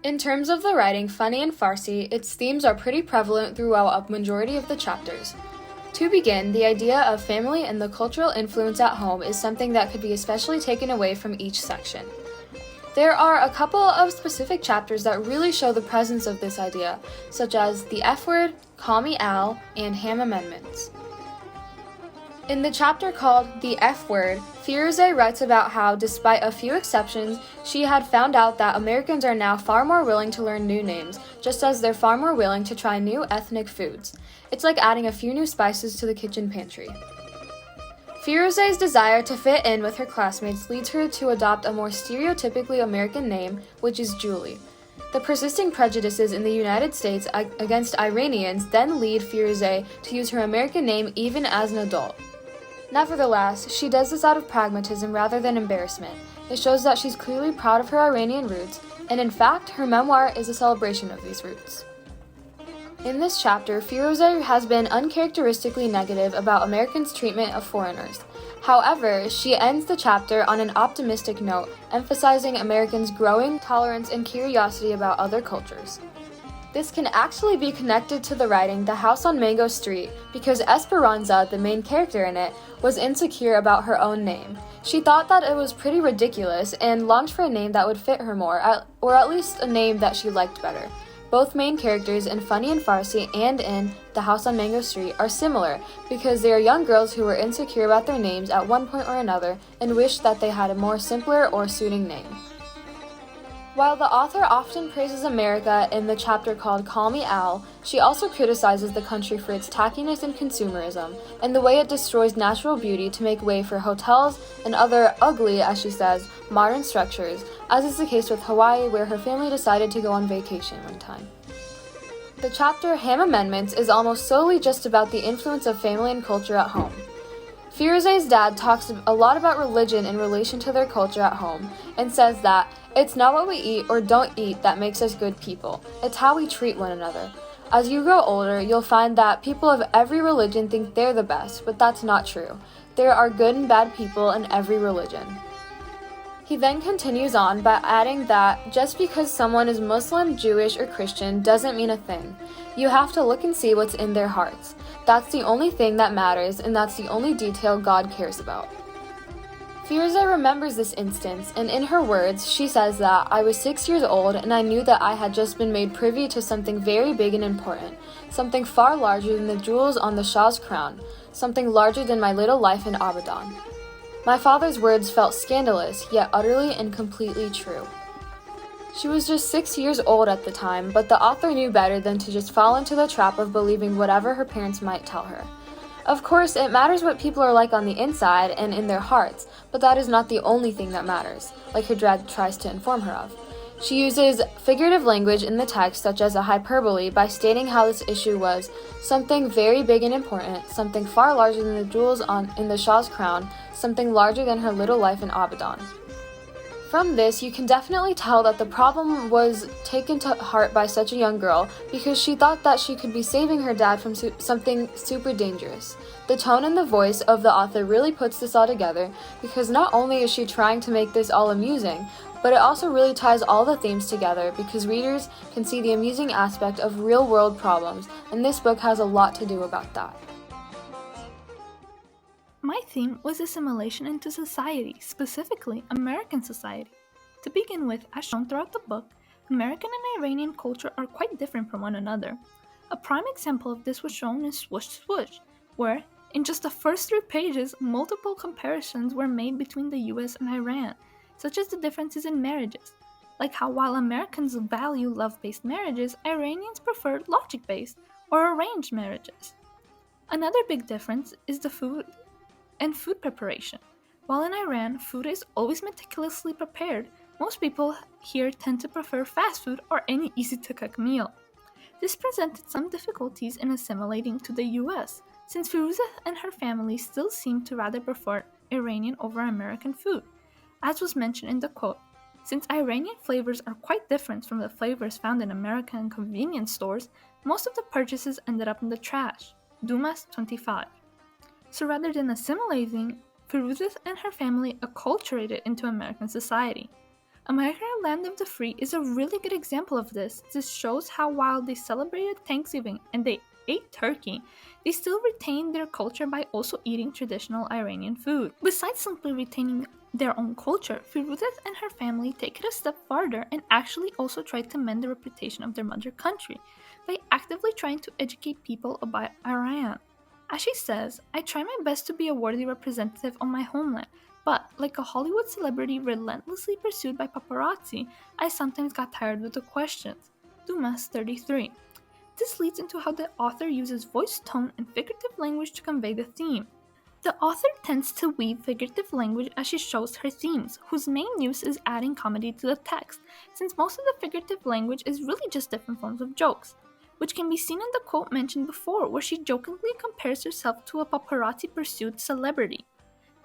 In terms of the writing, funny and Farsi, its themes are pretty prevalent throughout a majority of the chapters. To begin, the idea of family and the cultural influence at home is something that could be especially taken away from each section. There are a couple of specific chapters that really show the presence of this idea, such as the F word, Call Me Al, and Ham Amendments. In the chapter called The F Word, Firuze writes about how, despite a few exceptions, she had found out that Americans are now far more willing to learn new names, just as they're far more willing to try new ethnic foods. It's like adding a few new spices to the kitchen pantry. Firuze's desire to fit in with her classmates leads her to adopt a more stereotypically American name, which is Julie. The persisting prejudices in the United States against Iranians then lead Firuze to use her American name even as an adult. Nevertheless, she does this out of pragmatism rather than embarrassment. It shows that she's clearly proud of her Iranian roots, and in fact, her memoir is a celebration of these roots. In this chapter, Firuze has been uncharacteristically negative about Americans' treatment of foreigners. However, she ends the chapter on an optimistic note, emphasizing Americans' growing tolerance and curiosity about other cultures. This can actually be connected to the writing The House on Mango Street because Esperanza, the main character in it, was insecure about her own name. She thought that it was pretty ridiculous and longed for a name that would fit her more, or at least a name that she liked better. Both main characters in Funny and Farsi and in The House on Mango Street are similar because they are young girls who were insecure about their names at one point or another and wished that they had a more simpler or suiting name. While the author often praises America in the chapter called Call Me Al, she also criticizes the country for its tackiness and consumerism, and the way it destroys natural beauty to make way for hotels and other ugly, as she says, modern structures, as is the case with Hawaii, where her family decided to go on vacation one time. The chapter Ham Amendments is almost solely just about the influence of family and culture at home. Firuze's dad talks a lot about religion in relation to their culture at home, and says that it's not what we eat or don't eat that makes us good people, it's how we treat one another. As you grow older, you'll find that people of every religion think they're the best, but that's not true. There are good and bad people in every religion. He then continues on by adding that just because someone is Muslim, Jewish, or Christian doesn't mean a thing. You have to look and see what's in their hearts. That's the only thing that matters, and that's the only detail God cares about. Firuze remembers this instance, and in her words, she says that I was 6 years old and I knew that I had just been made privy to something very big and important, something far larger than the jewels on the Shah's crown, something larger than my little life in Abadan. My father's words felt scandalous, yet utterly and completely true. She was just 6 years old at the time, but the author knew better than to just fall into the trap of believing whatever her parents might tell her. Of course, it matters what people are like on the inside and in their hearts, but that is not the only thing that matters, like her dad tries to inform her of. She uses figurative language in the text, such as a hyperbole, by stating how this issue was something very big and important, something far larger than the jewels in the Shah's crown, something larger than her little life in Abadan. From this, you can definitely tell that the problem was taken to heart by such a young girl because she thought that she could be saving her dad from something super dangerous. The tone and the voice of the author really puts this all together because not only is she trying to make this all amusing, but it also really ties all the themes together because readers can see the amusing aspect of real-world problems, and this book has a lot to do about that. My theme was assimilation into society, specifically American society. To begin with, as shown throughout the book, American and Iranian culture are quite different from one another. A prime example of this was shown in Swoosh Swoosh, where, in just the first 3 pages, multiple comparisons were made between the US and Iran, such as the differences in marriages, like how while Americans value love-based marriages, Iranians prefer logic-based or arranged marriages. Another big difference is the food and food preparation. While in Iran, food is always meticulously prepared, most people here tend to prefer fast food or any easy-to-cook meal. This presented some difficulties in assimilating to the US, since Firuze and her family still seemed to rather prefer Iranian over American food. As was mentioned in the quote, since Iranian flavors are quite different from the flavors found in American convenience stores, most of the purchases ended up in the trash. Dumas 25. So rather than assimilating, Firuze and her family acculturated into American society. America, Land of the Free is a really good example of this. This shows how while they celebrated Thanksgiving and they ate turkey, they still retained their culture by also eating traditional Iranian food. Besides simply retaining their own culture, Firuzat and her family take it a step farther and actually also try to mend the reputation of their mother country by actively trying to educate people about Iran. As she says, I try my best to be a worthy representative of my homeland, but like a Hollywood celebrity relentlessly pursued by paparazzi, I sometimes got tired with the questions. Dumas 33. This leads into how the author uses voice, tone, and figurative language to convey the theme. The author tends to weave figurative language as she shows her themes, whose main use is adding comedy to the text, since most of the figurative language is really just different forms of jokes, which can be seen in the quote mentioned before, where she jokingly compares herself to a paparazzi pursued celebrity.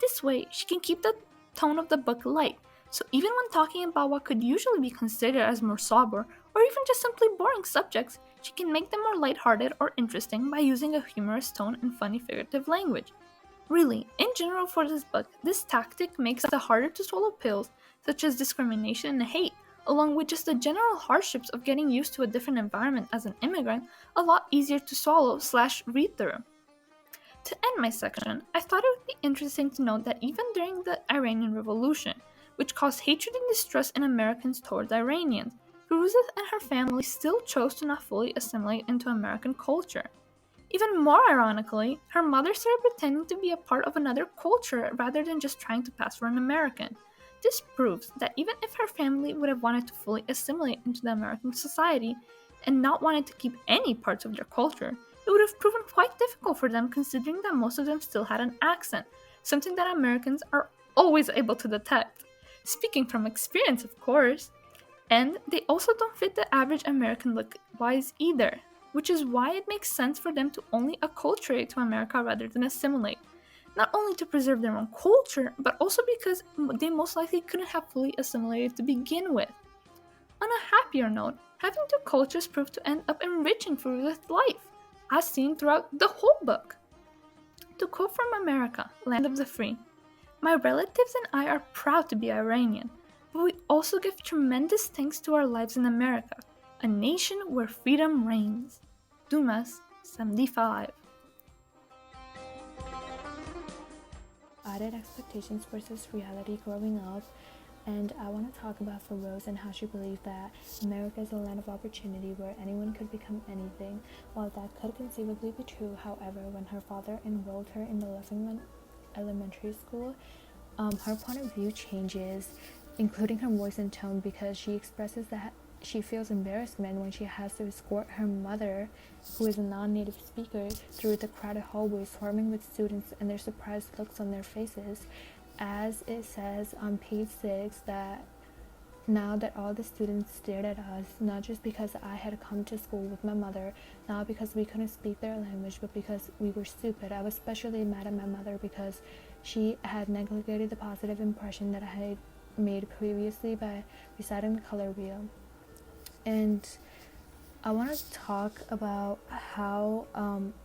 This way, she can keep the tone of the book light, so even when talking about what could usually be considered as more sober, or even just simply boring subjects, she can make them more lighthearted or interesting by using a humorous tone and funny figurative language. Really, in general for this book, this tactic makes the harder to swallow pills, such as discrimination and hate, along with just the general hardships of getting used to a different environment as an immigrant, a lot easier to swallow/read through. To end my section, I thought it would be interesting to note that even during the Iranian Revolution, which caused hatred and distrust in Americans towards Iranians, Firuzah and her family still chose to not fully assimilate into American culture. Even more ironically, her mother started pretending to be a part of another culture rather than just trying to pass for an American. This proves that even if her family would have wanted to fully assimilate into the American society and not wanted to keep any parts of their culture, it would have proven quite difficult for them considering that most of them still had an accent, something that Americans are always able to detect. Speaking from experience, of course. And they also don't fit the average American look wise either, which is why it makes sense for them to only acculturate to America rather than assimilate. Not only to preserve their own culture, but also because they most likely couldn't have fully assimilated to begin with. On a happier note, having two cultures proved to end up enriching Firuzah's life, as seen throughout the whole book. To quote from America, Land of the Free, my relatives and I are proud to be Iranian, but we also give tremendous thanks to our lives in America, a nation where freedom reigns. Dumas 75. Added expectations versus reality growing up, and I want to talk about for Rose and how she believed that America is a land of opportunity where anyone could become anything. While that could conceivably be true, however, when her father enrolled her in the Leffingman Elementary School, her point of view changes, including her voice and tone, because she expresses that she feels embarrassment when she has to escort her mother, who is a non-native speaker, through the crowded hallway swarming with students and their surprised looks on their faces. As it says on page 6, that now that all the students stared at us, not just because I had come to school with my mother, not because we couldn't speak their language, but because we were stupid. I was especially mad at my mother because she had neglected the positive impression that I had made previously by reciting the color wheel. And I want to talk about how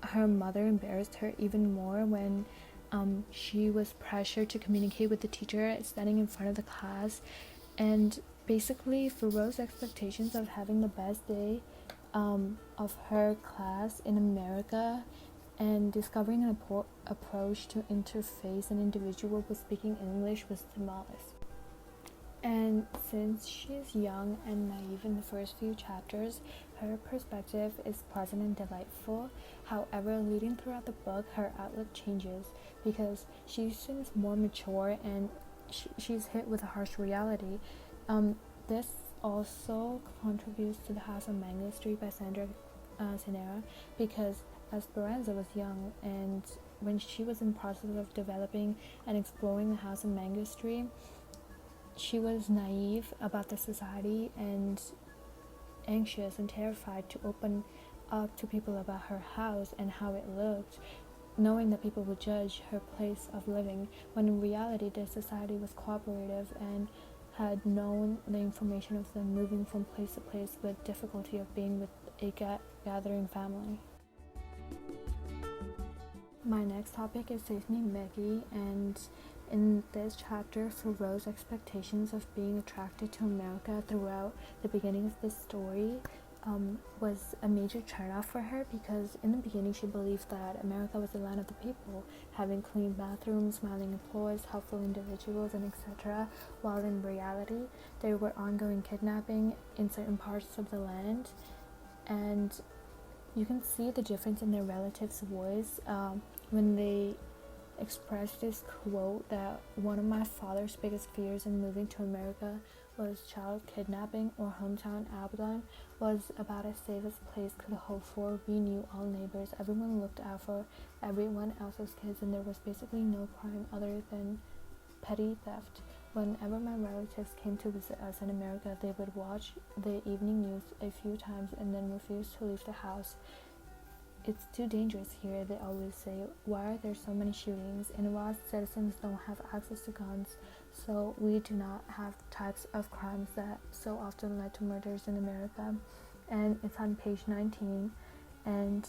her mother embarrassed her even more when she was pressured to communicate with the teacher standing in front of the class. And basically, for Rose's expectations of having the best day of her class in America and discovering an approach to interface an individual with speaking English was demolished. And since she's young and naive in the first few chapters, her perspective is pleasant and delightful. However, leading throughout the book, her outlook changes because she seems more mature and she's hit with a harsh reality. This also contributes to The House on Mango Street by Sandra Sinera, because Esperanza was young, and when she was in process of developing and exploring The House on Mango Street, she was naive about the society and anxious and terrified to open up to people about her house and how it looked, knowing that people would judge her place of living, when in reality the society was cooperative and had known the information of them moving from place to place with difficulty of being with a gathering family. My next topic is Save Me Mickey, and In this chapter, Thoreau's expectations of being attracted to America throughout the beginning of the story was a major turnoff for her, because in the beginning she believed that America was the land of the people, having clean bathrooms, smiling employees, helpful individuals, and etc., while in reality there were ongoing kidnapping in certain parts of the land. And you can see the difference in their relatives' voice when they expressed this quote that one of my father's biggest fears in moving to America was child kidnapping, or hometown Abaddon was about as safe as a place could hope for. We knew all neighbors, everyone looked out for everyone else's kids, and there was basically no crime other than petty theft. Whenever my relatives came to visit us in America, they would watch the evening news a few times and then refuse to leave the house. It's too dangerous here, they always say. Why are there so many shootings? In Iraq, citizens don't have access to guns, so we do not have types of crimes that so often led to murders in America. And it's on page 19, and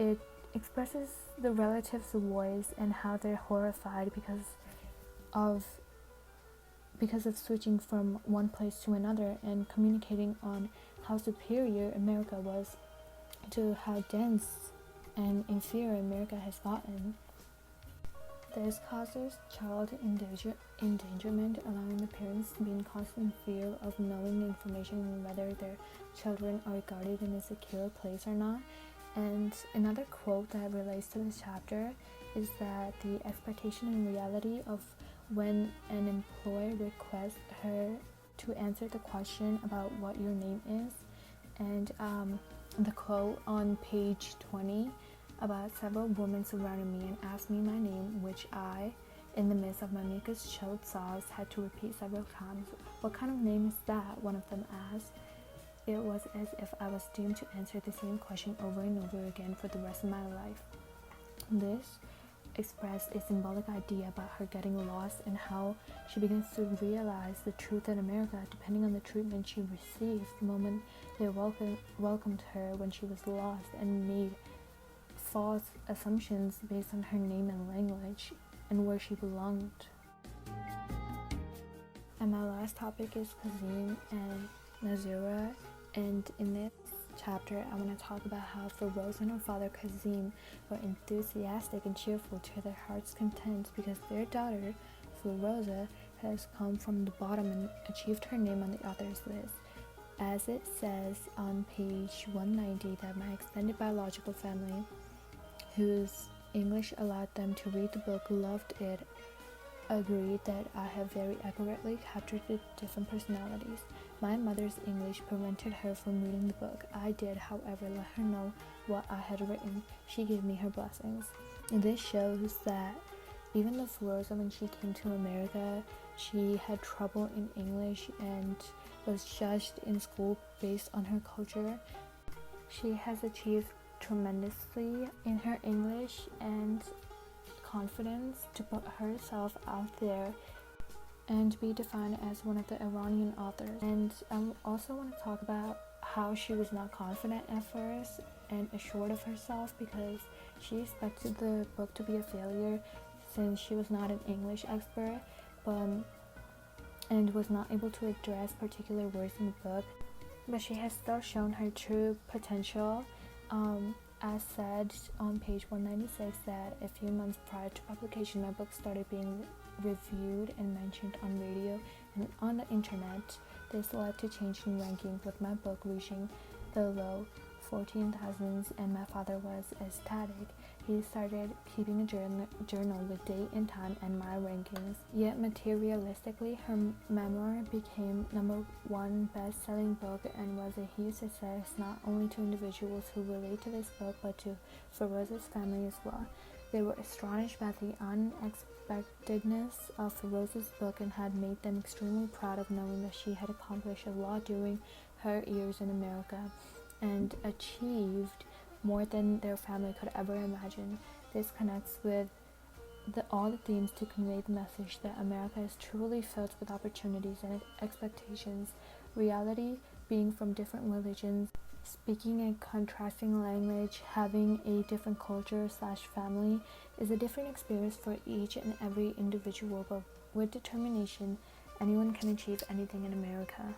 it expresses the relatives' voice and how they're horrified of switching from one place to another, and communicating on how superior America was to how dense and inferior America has gotten. This causes child endangerment, allowing the parents to be in constant fear of knowing the information on whether their children are guarded in a secure place or not. And another quote that relates to this chapter is that the expectation and reality of when an employer requests her to answer the question about what your name is. And the quote on page 20 about several women surrounded me and asked me my name, which I, in the midst of my mucus chilled sobs, had to repeat several times. What kind of name is that? One of them asked. It was as if I was doomed to answer the same question over and over again for the rest of my life. This expressed a symbolic idea about her getting lost, and how she begins to realize the truth in America, depending on the treatment she received the moment they welcomed her when she was lost, and made false assumptions based on her name and language and where she belonged. And my last topic is Kazim and Nazira, and in this chapter I want to talk about how Feroz and her father Kazim were enthusiastic and cheerful to their heart's content, because their daughter Feroza has come from the bottom and achieved her name on the author's list. As it says on page 190, that my extended biological family, whose English allowed them to read the book, loved it, agreed that I have very accurately captured the different personalities. My mother's English prevented her from reading the book. I did, however, let her know what I had written. She gave me her blessings. This shows that even though Feroza, when she came to America, she had trouble in English and was judged in school based on her culture, she has achieved tremendously in her English and confidence to put herself out there and be defined as one of the Iranian authors. And I also want to talk about how she was not confident at first and assured of herself, because she expected the book to be a failure since she was not an English expert, and was not able to address particular words in the book. But she has still shown her true potential. As said on page 196, that a few months prior to publication, my book started being reviewed and mentioned on radio and on the internet. This led to change in ranking, with my book reaching the low 14,000s, and my father was ecstatic. He started keeping a journal with date and time and my rankings. Yet materialistically, her memoir became #1 best-selling book and was a huge success, not only to individuals who relate to this book, but to Feroza's family as well. They were astonished by the unexpectedness of Feroza's book and had made them extremely proud of knowing that she had accomplished a lot during her years in America and achieved more than their family could ever imagine. This connects with all the themes to convey the message that America is truly filled with opportunities and expectations. Reality being from different religions, speaking a contrasting language, having a different culture/family is a different experience for each and every individual, but with determination, anyone can achieve anything in America.